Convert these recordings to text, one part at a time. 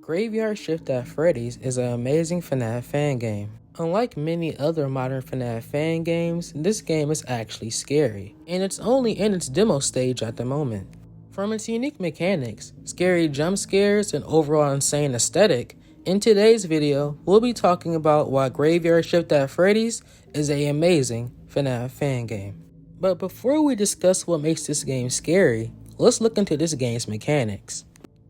Graveyard Shift at Freddy's is an amazing FNAF fan game. Unlike many other modern FNAF fan games, this game is actually scary, and it's only in its demo stage at the moment. From its unique mechanics, scary jump scares, and overall insane aesthetic, in today's video, we'll be talking about why Graveyard Shift at Freddy's is an amazing FNAF fan game. But before we discuss what makes this game scary, let's look into this game's mechanics.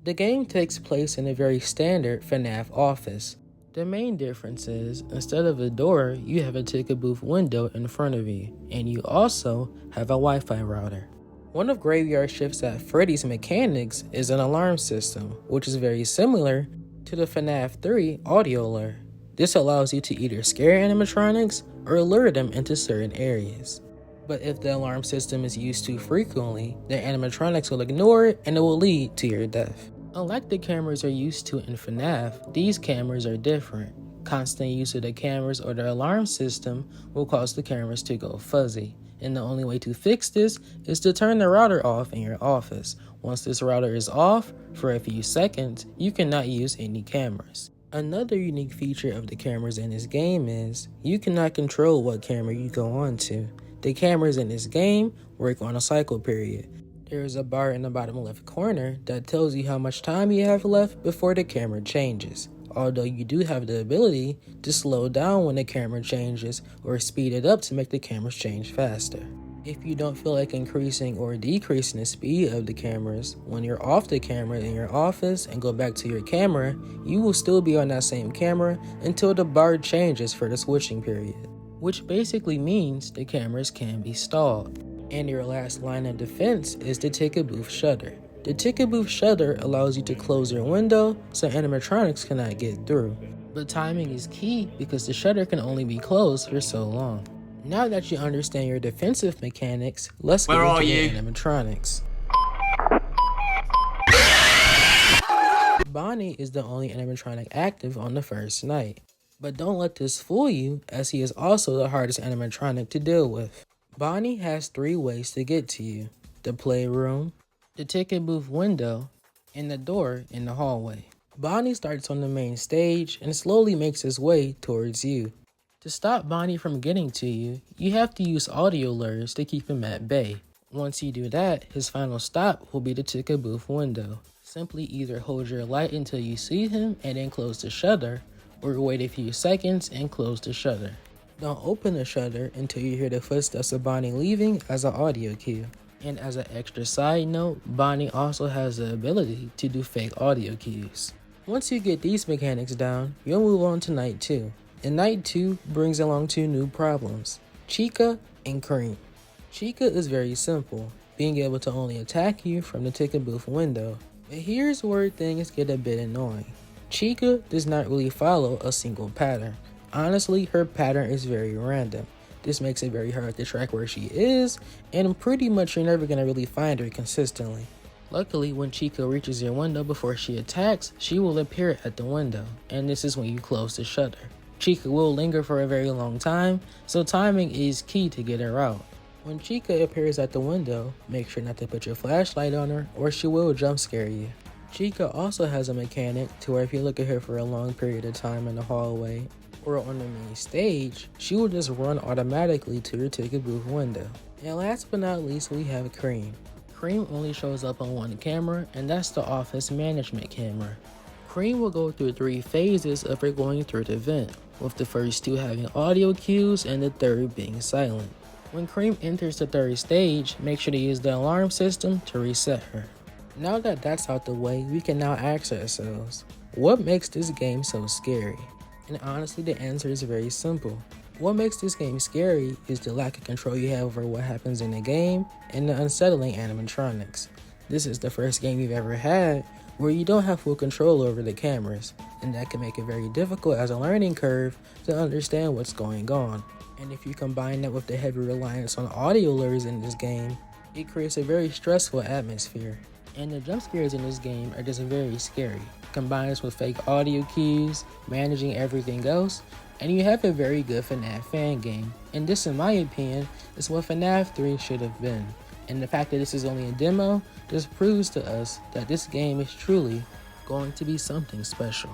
The game takes place in a very standard FNAF office. The main difference is, instead of a door, you have a TickaBoo window in front of you, and you also have a Wi-Fi router. One of Graveyard Shifts at Freddy's mechanics is an alarm system, which is very similar to the FNAF 3 audio lure. This allows you to either scare animatronics or lure them into certain areas. But if the alarm system is used too frequently, the animatronics will ignore it and it will lead to your death. Unlike the cameras are used to in FNAF, these cameras are different. Constant use of the cameras or the alarm system will cause the cameras to go fuzzy. And the only way to fix this is to turn the router off in your office. Once this router is off, for a few seconds, you cannot use any cameras. Another unique feature of the cameras in this game is, you cannot control what camera you go on to. The cameras in this game work on a cycle period. There is a bar in the bottom left corner that tells you how much time you have left before the camera changes. Although you do have the ability to slow down when the camera changes or speed it up to make the cameras change faster. If you don't feel like increasing or decreasing the speed of the cameras, when you're off the camera in your office and go back to your camera, you will still be on that same camera until the bar changes for the switching period. Which basically means the cameras can be stalled. And your last line of defense is the TickaBoo shutter. The TickaBoo shutter allows you to close your window so animatronics cannot get through. But timing is key because the shutter can only be closed for so long. Now that you understand your defensive mechanics, let's get into the animatronics. Bonnie is the only animatronic active on the first night. But don't let this fool you, as he is also the hardest animatronic to deal with. Bonnie has 3 ways to get to you: the playroom, the TickaBoo window, and the door in the hallway. Bonnie starts on the main stage and slowly makes his way towards you. To stop Bonnie from getting to you, you have to use audio lures to keep him at bay. Once you do that, his final stop will be the TickaBoo window. Simply either hold your light until you see him and then close the shutter, or wait a few seconds and close the shutter. Don't open the shutter until you hear the footsteps of Bonnie leaving as an audio cue. And as an extra side note, Bonnie also has the ability to do fake audio cues. Once you get these mechanics down, you'll move on to night 2. And night 2 brings along 2 new problems: Chica and Cream. Chica is very simple, being able to only attack you from the TickaBoo window. But here's where things get a bit annoying. Chica does not really follow a single pattern. Honestly, her pattern is very random. This makes it very hard to track where she is, and pretty much you're never going to really find her consistently. Luckily, when Chica reaches your window before she attacks, she will appear at the window, and this is when you close the shutter. Chica will linger for a very long time, so timing is key to get her out. When Chica appears at the window, make sure not to put your flashlight on her or she will jump scare you. Chica also has a mechanic to where if you look at her for a long period of time in the hallway or on the main stage, she will just run automatically to your TickaBoo window. And last but not least, we have Cream. Cream only shows up on one camera, and that's the office management camera. Cream will go through 3 phases of her going through the vent, with the first 2 having audio cues and the 3rd being silent. When Cream enters the 3rd stage, make sure to use the alarm system to reset her. Now that that's out the way, we can now ask ourselves, what makes this game so scary? And honestly, the answer is very simple. What makes this game scary is the lack of control you have over what happens in the game and the unsettling animatronics. This is the first game you've ever had where you don't have full control over the cameras, and that can make it very difficult as a learning curve to understand what's going on. And if you combine that with the heavy reliance on audio lures in this game, it creates a very stressful atmosphere. And the jump scares in this game are just very scary. Combines with fake audio cues, managing everything else, and you have a very good FNAF fan game. And this, in my opinion, is what FNAF 3 should have been. And the fact that this is only a demo just proves to us that this game is truly going to be something special.